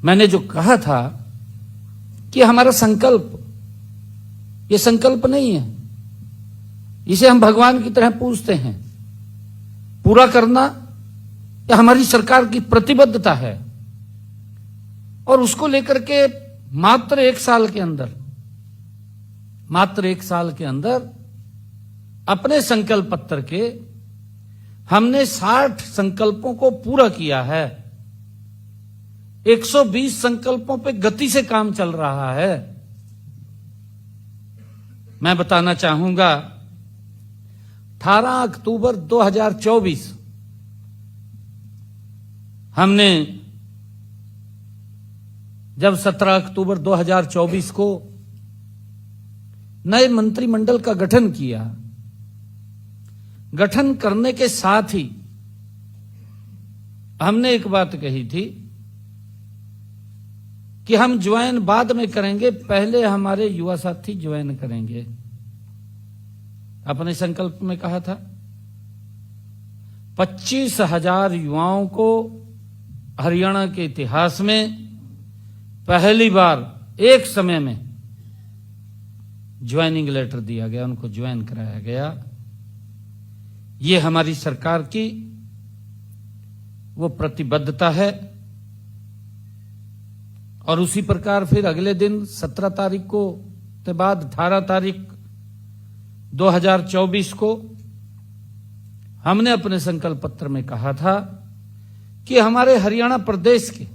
मैंने जो कहा था कि हमारा संकल्प, ये संकल्प नहीं है, इसे हम भगवान की तरह पूजते हैं, पूरा करना यह हमारी सरकार की प्रतिबद्धता है। और उसको लेकर के मात्र एक साल के अंदर अपने संकल्प पत्र के हमने 60 संकल्पों को पूरा किया है। 120 संकल्पों पे गति से काम चल रहा है। मैं बताना चाहूंगा 18 अक्टूबर 2024 हमने जब 17 अक्टूबर 2024 को नए मंत्रिमंडल का गठन किया, गठन करने के साथ ही हमने एक बात कही थी कि हम ज्वाइन बाद में करेंगे, पहले हमारे युवा साथी ज्वाइन करेंगे। अपने संकल्प में कहा था 25,000 युवाओं को हरियाणा के इतिहास में पहली बार एक समय में ज्वाइनिंग लेटर दिया गया, उनको ज्वाइन कराया गया। ये हमारी सरकार की वो प्रतिबद्धता है। और उसी प्रकार फिर अगले दिन 17 तारीख को के बाद 18 तारीख 2024 को हमने अपने संकल्प पत्र में कहा था कि हमारे हरियाणा प्रदेश के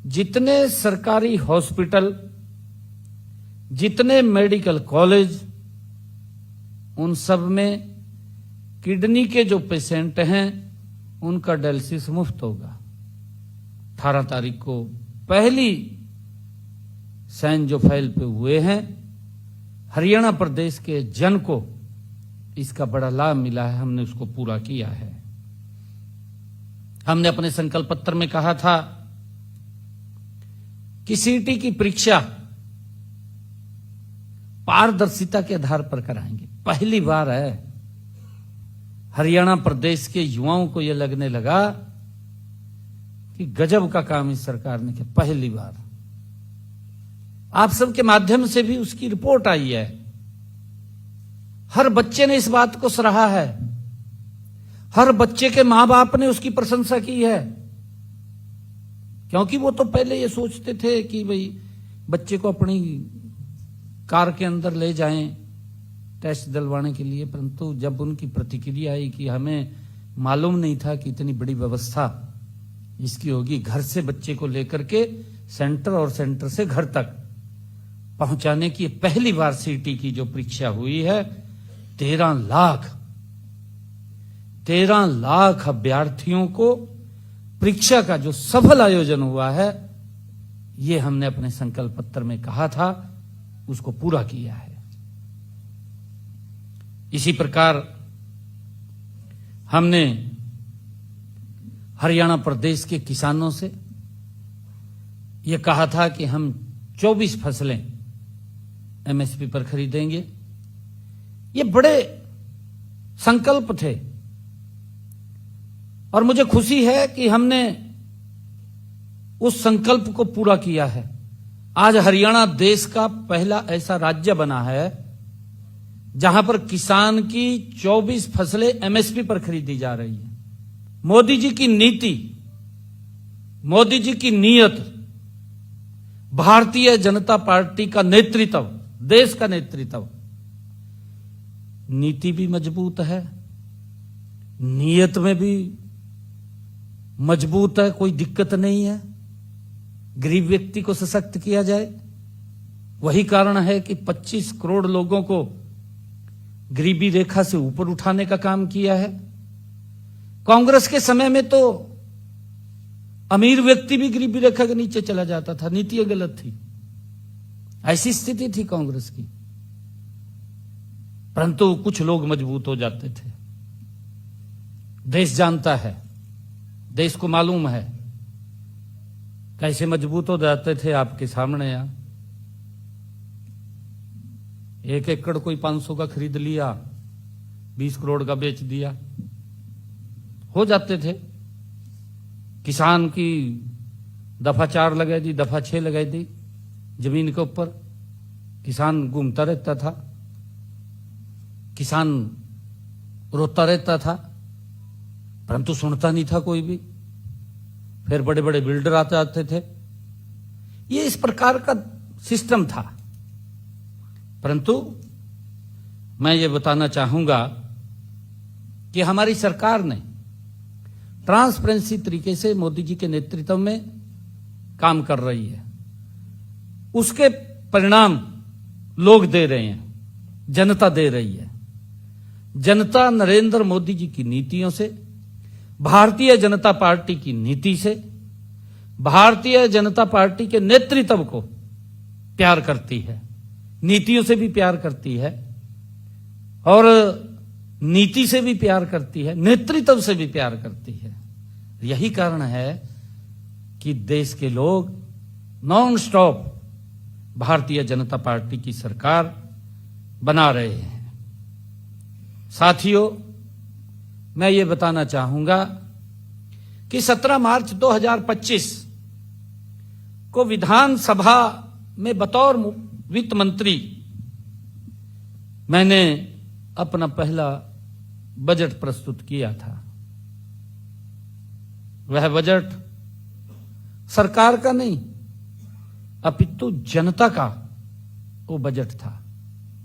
जितने सरकारी हॉस्पिटल, जितने मेडिकल कॉलेज, उन सब में किडनी के जो पेशेंट हैं उनका डायलिसिस मुफ्त होगा। 18 तारीख को पहली साइन जो फाइल पे हुए हैं, हरियाणा प्रदेश के जन को इसका बड़ा लाभ मिला है, हमने उसको पूरा किया है। हमने अपने संकल्प पत्र में कहा था कि सीटी की परीक्षा पारदर्शिता के आधार पर कराएंगे। पहली बार है हरियाणा प्रदेश के युवाओं को यह लगने लगा कि गजब का काम इस सरकार ने किया। पहली बार आप सबके माध्यम से भी उसकी रिपोर्ट आई है। हर बच्चे ने इस बात को सराहा है, हर बच्चे के मां बाप ने उसकी प्रशंसा की है। क्योंकि वो तो पहले ये सोचते थे कि भाई बच्चे को अपनी कार के अंदर ले जाएं टेस्ट दिलवाने के लिए, परंतु जब उनकी प्रतिक्रिया आई कि हमें मालूम नहीं था कि इतनी बड़ी व्यवस्था इसकी होगी, घर से बच्चे को लेकर के सेंटर और सेंटर से घर तक पहुंचाने की पहली बार सीटी की जो परीक्षा हुई है, 13 लाख अभ्यर्थियों को परीक्षा का जो सफल आयोजन हुआ है, ये हमने अपने संकल्प पत्र में कहा था, उसको पूरा किया है। इसी प्रकार हमने हरियाणा प्रदेश के किसानों से यह कहा था कि हम 24 फसलें एमएसपी पर खरीदेंगे। ये बड़े संकल्प थे और मुझे खुशी है कि हमने उस संकल्प को पूरा किया है। आज हरियाणा देश का पहला ऐसा राज्य बना है जहां पर किसान की 24 फसलें एमएसपी पर खरीदी जा रही है। मोदी जी की नीति, मोदी जी की नीयत, भारतीय जनता पार्टी का नेतृत्व, देश का नेतृत्व, नीति भी मजबूत है, नीयत में भी मजबूत है, कोई दिक्कत नहीं है। गरीब व्यक्ति को सशक्त किया जाए, वही कारण है कि 25 करोड़ लोगों को गरीबी रेखा से ऊपर उठाने का काम किया है। कांग्रेस के समय में तो अमीर व्यक्ति भी गरीबी रेखा के नीचे चला जाता था, नीति गलत थी, ऐसी स्थिति थी कांग्रेस की। परंतु कुछ लोग मजबूत हो जाते थे। देश जानता है, देश को मालूम है कैसे मजबूत हो जाते थे। आपके सामने यहां 1 एकड़ कोई 500 का खरीद लिया, 20 करोड़ का बेच दिया, हो जाते थे। किसान की दफा 4 लगाई दी, दफा 6 लगाई दी, जमीन के ऊपर किसान घूमता रहता था, किसान रोता रहता था, परंतु सुनता नहीं था कोई भी। फिर बड़े बड़े बिल्डर आते थे। ये इस प्रकार का सिस्टम था। परंतु मैं ये बताना चाहूंगा कि हमारी सरकार ने ट्रांसपेरेंसी तरीके से मोदी जी के नेतृत्व में काम कर रही है। उसके परिणाम लोग दे रहे हैं, जनता दे रही है। जनता नरेंद्र मोदी जी की नीतियों से, भारतीय जनता पार्टी की नीति से, भारतीय जनता पार्टी के नेतृत्व को प्यार करती है, नीतियों से भी प्यार करती है और नीति से भी प्यार करती है, नेतृत्व से भी प्यार करती है। यही कारण है कि देश के लोग non stop Bharatiya Janata party की सरकार बना रहे हैं। साथियों, मैं ये बताना चाहूंगा कि 17 मार्च 2025 को विधानसभा में बतौर वित्त मंत्री मैंने अपना पहला बजट प्रस्तुत किया था। वह बजट सरकार का नहीं अपितु जनता का वो बजट था।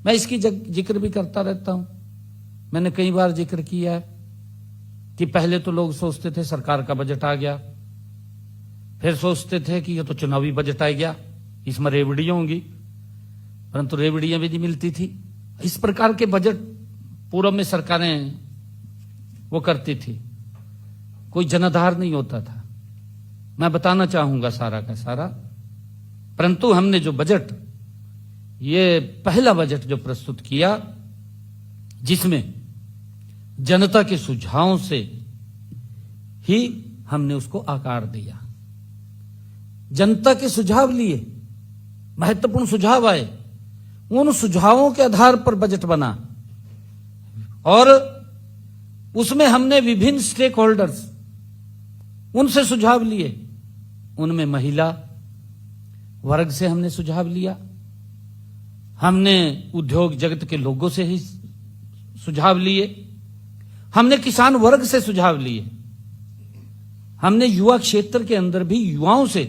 मैं इसकी जिक्र भी करता रहता हूं। मैंने कई बार जिक्र किया है कि पहले तो लोग सोचते थे सरकार का बजट आ गया, फिर सोचते थे कि ये तो चुनावी बजट आ गया, इसमें रेवड़ियां होंगी, परंतु रेवड़ियां भी नहीं मिलती थी। इस प्रकार के बजट पूर्व में सरकारें वो करती थी, कोई जनाधार नहीं होता था। मैं बताना चाहूंगा सारा का सारा। परंतु हमने जो बजट, ये पहला बजट जो प्रस्तुत किया, जिसमें जनता के सुझावों से ही हमने उसको आकार दिया। जनता के सुझाव लिए, महत्वपूर्ण सुझाव आए, उन सुझावों के आधार पर बजट बना और उसमें हमने विभिन्न स्टेक होल्डर्स, उनसे सुझाव लिए। उनमें महिला वर्ग से हमने सुझाव लिया, हमने उद्योग जगत के लोगों से ही सुझाव लिए, हमने किसान वर्ग से सुझाव लिए, हमने युवा क्षेत्र के अंदर भी युवाओं से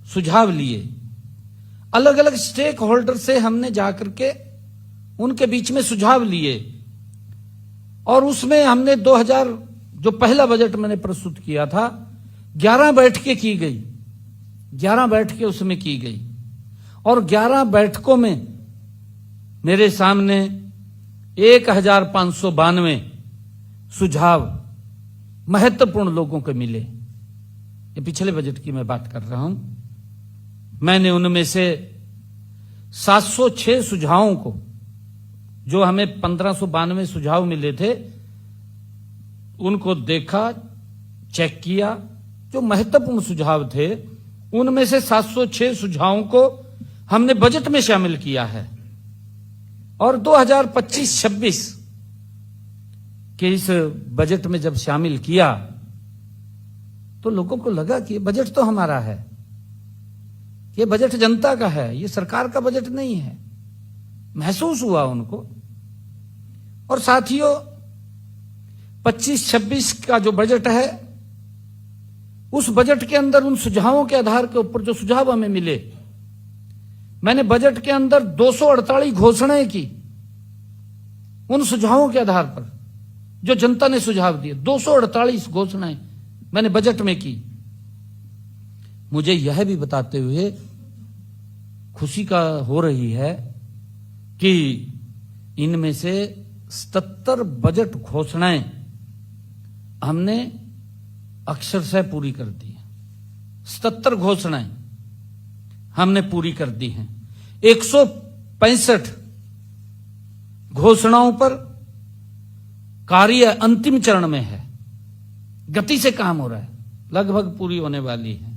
सुझाव लिए। अलग अलग स्टेक होल्डर से हमने जाकर के उनके बीच में सुझाव लिए और उसमें हमने 2000 जो पहला बजट मैंने प्रस्तुत किया था, 11 बैठकें की गई, 11 बैठकें उसमें की गई और 11 बैठकों में मेरे सामने 1592 सुझाव महत्वपूर्ण लोगों को मिले। ये पिछले बजट की मैं बात कर रहा हूं। मैंने उनमें से 706 सुझावों को, जो हमें 1592 सुझाव मिले थे, उनको देखा, चेक किया। जो महत्वपूर्ण सुझाव थे उनमें से 706 सुझावों को हमने बजट में शामिल किया है और 2025-26 के इस बजट में जब शामिल किया तो लोगों को लगा कि ये बजट तो हमारा है, ये बजट जनता का है, ये सरकार का बजट नहीं है। महसूस हुआ उनको। और साथियों, 25-26 का जो बजट है, उस बजट के अंदर उन सुझावों के आधार के ऊपर जो सुझाव हमें मिले, मैंने बजट के अंदर 248 घोषणाएं की उन सुझावों के आधार पर जो जनता ने सुझाव दिए। 248 घोषणाएं मैंने बजट में की। मुझे यह भी बताते हुए खुशी का हो रही है कि इनमें से 77 बजट घोषणाएं हमने अक्षरशः पूरी कर दी है। 77 घोषणाएं हमने पूरी कर दी हैं। 165 घोषणाओं पर कार्य अंतिम चरण में है, गति से काम हो रहा है, लगभग पूरी होने वाली है।